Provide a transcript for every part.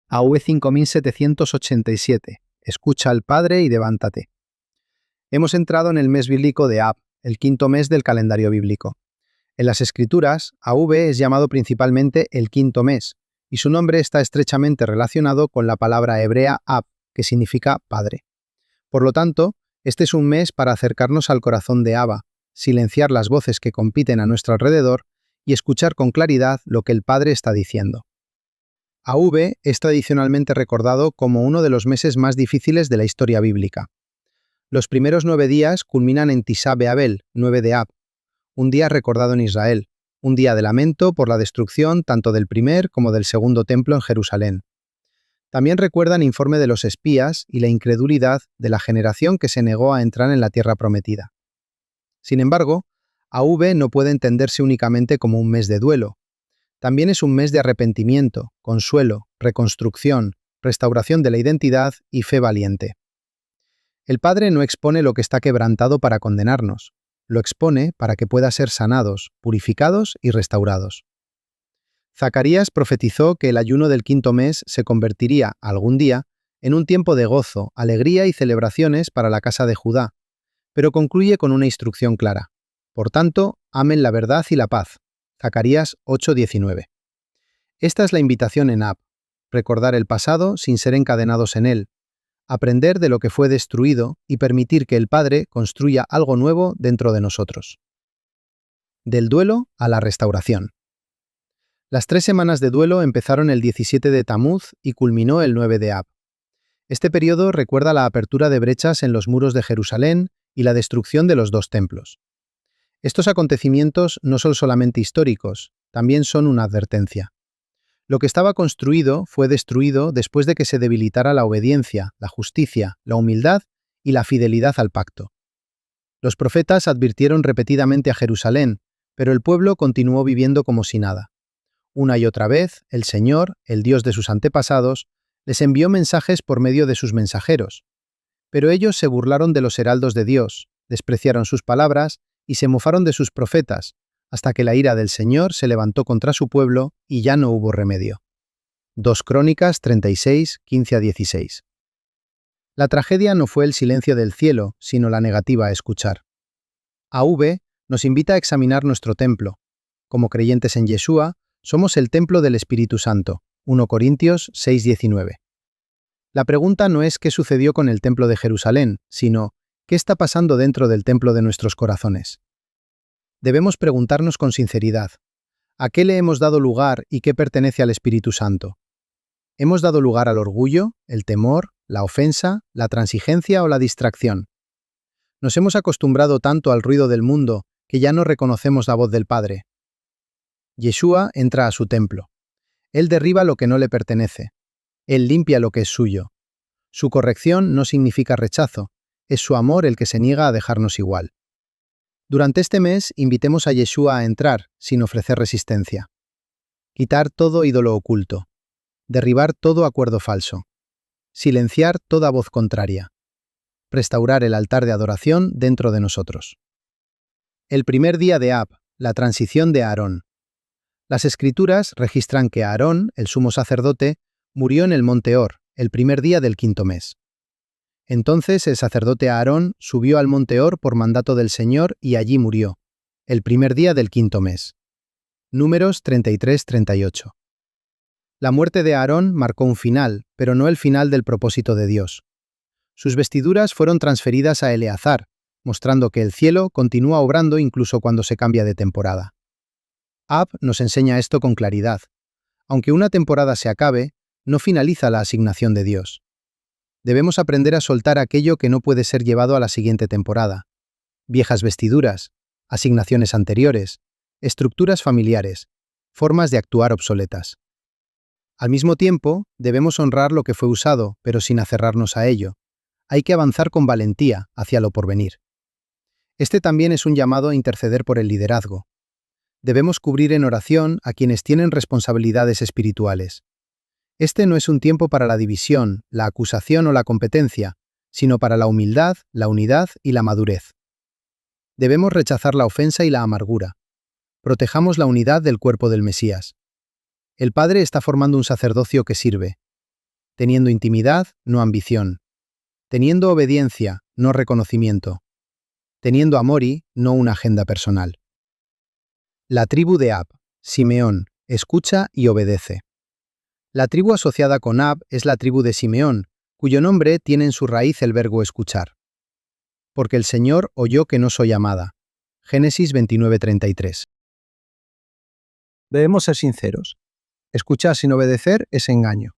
AV 5787. Escucha al Padre y levántate. Hemos entrado en el mes bíblico de Ab, el quinto mes del calendario bíblico. En las Escrituras, AV es llamado principalmente el quinto mes, y su nombre está estrechamente relacionado con la palabra hebrea Ab, que significa Padre. Por lo tanto, este es un mes para acercarnos al corazón de Abba, silenciar las voces que compiten a nuestro alrededor y escuchar con claridad lo que el Padre está diciendo. AV es tradicionalmente recordado como uno de los meses más difíciles de la historia bíblica. Los primeros 9 días culminan en Tisá B'Av, 9 de Ab, un día recordado en Israel, un día de lamento por la destrucción tanto del primer como del segundo templo en Jerusalén. También recuerdan informe de los espías y la incredulidad de la generación que se negó a entrar en la tierra prometida. Sin embargo, AV no puede entenderse únicamente como un mes de duelo. También es un mes de arrepentimiento, consuelo, reconstrucción, restauración de la identidad y fe valiente. El Padre no expone lo que está quebrantado para condenarnos, lo expone para que pueda ser sanados, purificados y restaurados. Zacarías profetizó que el ayuno del quinto mes se convertiría, algún día, en un tiempo de gozo, alegría y celebraciones para la casa de Judá, pero concluye con una instrucción clara. Por tanto, amen la verdad y la paz. Zacarías 8:19. Esta es la invitación en Ab, recordar el pasado sin ser encadenados en él, aprender de lo que fue destruido y permitir que el Padre construya algo nuevo dentro de nosotros. Del duelo a la restauración. Las 3 semanas de duelo empezaron el 17 de Tamuz y culminó el 9 de Ab. Este periodo recuerda la apertura de brechas en los muros de Jerusalén y la destrucción de los 2 templos. Estos acontecimientos no son solamente históricos, también son una advertencia. Lo que estaba construido fue destruido después de que se debilitara la obediencia, la justicia, la humildad y la fidelidad al pacto. Los profetas advirtieron repetidamente a Jerusalén, pero el pueblo continuó viviendo como si nada. Una y otra vez, el Señor, el Dios de sus antepasados, les envió mensajes por medio de sus mensajeros. Pero ellos se burlaron de los heraldos de Dios, despreciaron sus palabras y se mofaron de sus profetas, hasta que la ira del Señor se levantó contra su pueblo y ya no hubo remedio. 2 Crónicas 36, 15-16. La tragedia no fue el silencio del cielo, sino la negativa a escuchar. AV nos invita a examinar nuestro templo. Como creyentes en Yeshua, somos el templo del Espíritu Santo. 1 Corintios 6:19. La pregunta no es qué sucedió con el templo de Jerusalén, sino ¿qué está pasando dentro del templo de nuestros corazones? Debemos preguntarnos con sinceridad, ¿a qué le hemos dado lugar y qué pertenece al Espíritu Santo? ¿Hemos dado lugar al orgullo, el temor, la ofensa, la transigencia o la distracción? Nos hemos acostumbrado tanto al ruido del mundo que ya no reconocemos la voz del Padre. Yeshua entra a su templo. Él derriba lo que no le pertenece. Él limpia lo que es suyo. Su corrección no significa rechazo, es su amor el que se niega a dejarnos igual. Durante este mes, invitemos a Yeshua a entrar, sin ofrecer resistencia. Quitar todo ídolo oculto. Derribar todo acuerdo falso. Silenciar toda voz contraria. Restaurar el altar de adoración dentro de nosotros. El primer día de Ab, la transición de Aarón. Las Escrituras registran que Aarón, el sumo sacerdote, murió en el monte Or, el primer día del quinto mes. Entonces el sacerdote Aarón subió al monte Or por mandato del Señor y allí murió, el primer día del quinto mes. Números 33-38. La muerte de Aarón marcó un final, pero no el final del propósito de Dios. Sus vestiduras fueron transferidas a Eleazar, mostrando que el cielo continúa obrando incluso cuando se cambia de temporada. Ab nos enseña esto con claridad. Aunque una temporada se acabe, no finaliza la asignación de Dios. Debemos aprender a soltar aquello que no puede ser llevado a la siguiente temporada. Viejas vestiduras, asignaciones anteriores, estructuras familiares, formas de actuar obsoletas. Al mismo tiempo, debemos honrar lo que fue usado, pero sin aferrarnos a ello. Hay que avanzar con valentía hacia lo porvenir. Este también es un llamado a interceder por el liderazgo. Debemos cubrir en oración a quienes tienen responsabilidades espirituales. Este no es un tiempo para la división, la acusación o la competencia, sino para la humildad, la unidad y la madurez. Debemos rechazar la ofensa y la amargura. Protejamos la unidad del cuerpo del Mesías. El Padre está formando un sacerdocio que sirve. teniendo intimidad, no ambición, teniendo obediencia, no reconocimiento, teniendo amori, no una agenda personal. La tribu de Ab, Simeón, escucha y obedece. La tribu asociada con Ab es la tribu de Simeón, cuyo nombre tiene en su raíz el verbo escuchar. Porque el Señor oyó que no soy amada. Génesis 29:33. Debemos ser sinceros. Escuchar sin obedecer es engaño.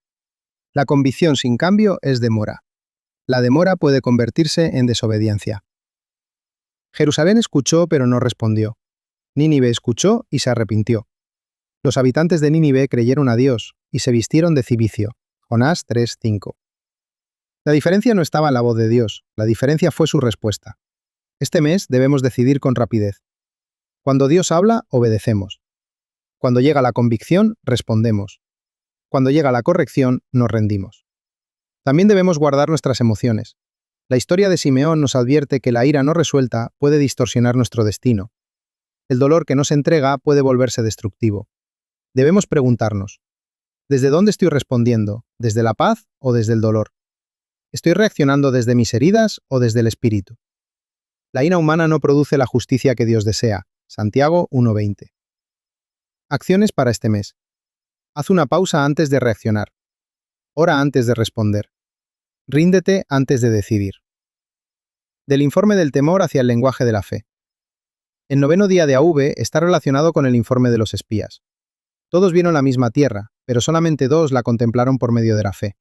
La convicción sin cambio es demora. La demora puede convertirse en desobediencia. Jerusalén escuchó pero no respondió. Nínive escuchó y se arrepintió. Los habitantes de Nínive creyeron a Dios y se vistieron de cilicio. Jonás 3:5. La diferencia no estaba en la voz de Dios, la diferencia fue su respuesta. Este mes debemos decidir con rapidez. Cuando Dios habla, obedecemos. Cuando llega la convicción, respondemos. Cuando llega la corrección, nos rendimos. También debemos guardar nuestras emociones. La historia de Simeón nos advierte que la ira no resuelta puede distorsionar nuestro destino. El dolor que no se entrega puede volverse destructivo. Debemos preguntarnos, ¿desde dónde estoy respondiendo? ¿Desde la paz o desde el dolor? ¿Estoy reaccionando desde mis heridas o desde el espíritu? La ira humana no produce la justicia que Dios desea. Santiago 1:20. Acciones para este mes. Haz una pausa antes de reaccionar. Ora antes de responder. Ríndete antes de decidir. Del informe del temor hacia el lenguaje de la fe. El 9º día de AV está relacionado con el informe de los espías. Todos vieron la misma tierra, pero solamente 2 la contemplaron por medio de la fe.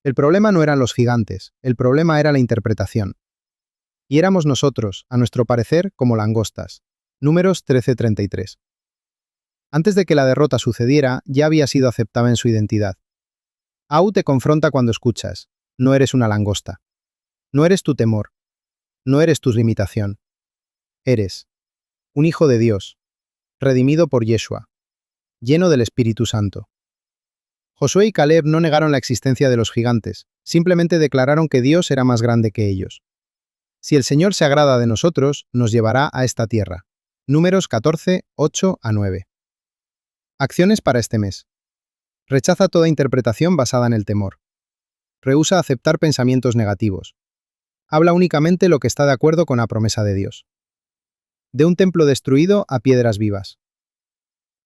El problema no eran los gigantes, el problema era la interpretación. Y éramos nosotros, a nuestro parecer, como langostas. Números 13:33. Antes de que la derrota sucediera, ya había sido aceptada en su identidad. Au te confronta cuando escuchas. No eres una langosta. No eres tu temor. No eres tu limitación. Eres un hijo de Dios, redimido por Yeshua, lleno del Espíritu Santo. Josué y Caleb no negaron la existencia de los gigantes, simplemente declararon que Dios era más grande que ellos. Si el Señor se agrada de nosotros, nos llevará a esta tierra. Números 14, 8-9. Acciones para este mes. Rechaza toda interpretación basada en el temor. Rehúsa aceptar pensamientos negativos. Habla únicamente lo que está de acuerdo con la promesa de Dios. De un templo destruido a piedras vivas.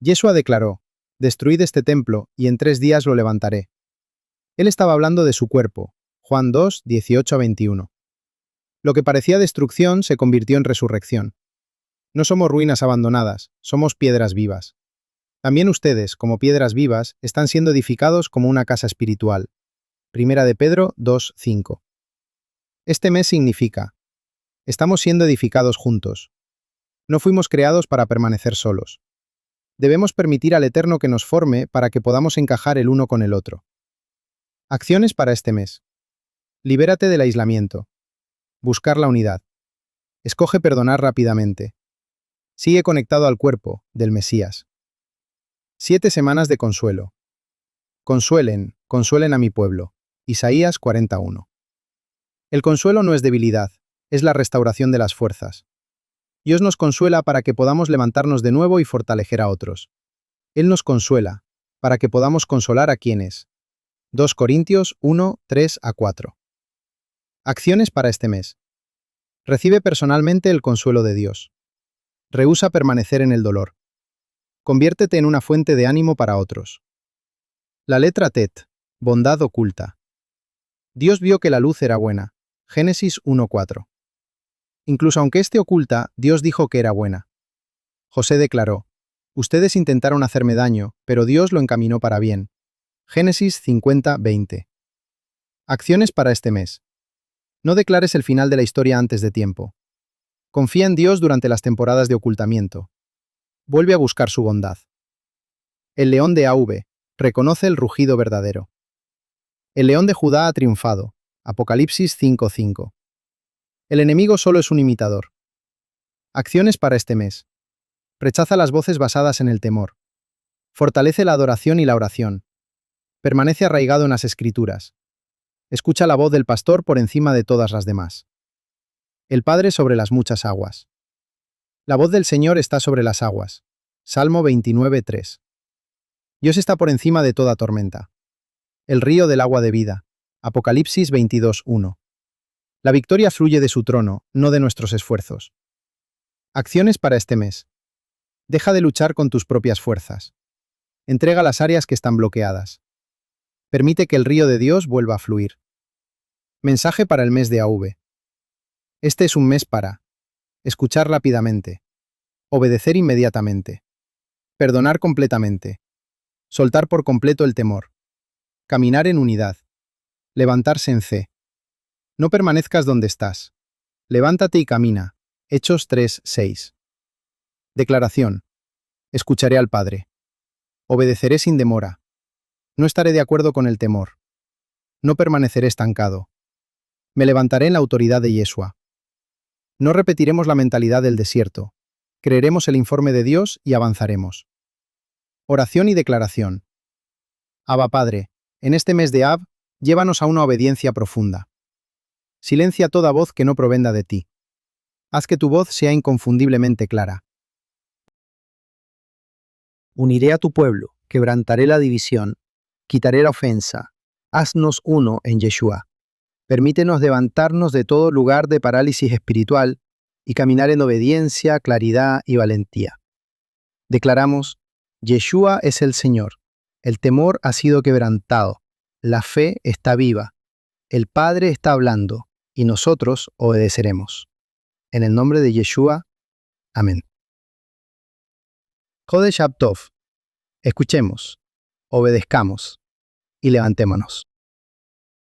Yeshua declaró, «Destruid este templo, y en 3 días lo levantaré». Él estaba hablando de su cuerpo. Juan 2, 18-21. Lo que parecía destrucción se convirtió en resurrección. No somos ruinas abandonadas, somos piedras vivas. También ustedes, como piedras vivas, están siendo edificados como una casa espiritual. Primera de Pedro 2, 5. Este mes significa, estamos siendo edificados juntos. No fuimos creados para permanecer solos. Debemos permitir al Eterno que nos forme para que podamos encajar el uno con el otro. Acciones para este mes. Libérate del aislamiento. Buscar la unidad. Escoge perdonar rápidamente. Sigue conectado al cuerpo del Mesías. 7 semanas de consuelo. Consuelen, consuelen a mi pueblo. Isaías 41. El consuelo no es debilidad, es la restauración de las fuerzas. Dios nos consuela para que podamos levantarnos de nuevo y fortalecer a otros. Él nos consuela, para que podamos consolar a quienes. 2 Corintios 1, 3-4. Acciones para este mes. Recibe personalmente el consuelo de Dios. Rehúsa permanecer en el dolor. Conviértete en una fuente de ánimo para otros. La letra Tet, bondad oculta. Dios vio que la luz era buena. Génesis 1:4. Incluso aunque esté oculta, Dios dijo que era buena. José declaró, ustedes intentaron hacerme daño, pero Dios lo encaminó para bien. Génesis 50:20. Acciones para este mes. No declares el final de la historia antes de tiempo. Confía en Dios durante las temporadas de ocultamiento. Vuelve a buscar su bondad. El león de AV reconoce el rugido verdadero. El león de Judá ha triunfado. Apocalipsis 5:5. El enemigo solo es un imitador. Acciones para este mes. Rechaza las voces basadas en el temor. Fortalece la adoración y la oración. Permanece arraigado en las Escrituras. Escucha la voz del pastor por encima de todas las demás. El Padre sobre las muchas aguas. La voz del Señor está sobre las aguas. Salmo 29:3. Dios está por encima de toda tormenta. el río del agua de vida. Apocalipsis 22:1. La victoria fluye de su trono, no de nuestros esfuerzos. Acciones para este mes. Deja de luchar con tus propias fuerzas. Entrega las áreas que están bloqueadas. Permite que el río de Dios vuelva a fluir. Mensaje para el mes de AV. Este es un mes para escuchar rápidamente, obedecer inmediatamente, perdonar completamente, soltar por completo el temor, caminar en unidad, levantarse en C. No permanezcas donde estás. Levántate y camina. Hechos 3:6. Declaración. Escucharé al Padre. Obedeceré sin demora. No estaré de acuerdo con el temor. No permaneceré estancado. Me levantaré en la autoridad de Yeshua. No repetiremos la mentalidad del desierto. Creeremos el informe de Dios y avanzaremos. Oración y declaración. Abba Padre, en este mes de Ab, llévanos a una obediencia profunda. Silencia toda voz que no provenga de ti. Haz que tu voz sea inconfundiblemente clara. Uniré a tu pueblo, quebrantaré la división, quitaré la ofensa. Haznos uno en Yeshua. Permítenos levantarnos de todo lugar de parálisis espiritual y caminar en obediencia, claridad y valentía. Declaramos, Yeshua es el Señor. El temor ha sido quebrantado. La fe está viva. El Padre está hablando y nosotros obedeceremos. En el nombre de Yeshua. Amén. Chodesh Tov. Escuchemos, obedezcamos y levantémonos.